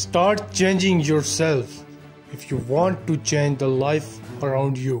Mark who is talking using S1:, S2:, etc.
S1: Start changing yourself if you want to change the life around you۔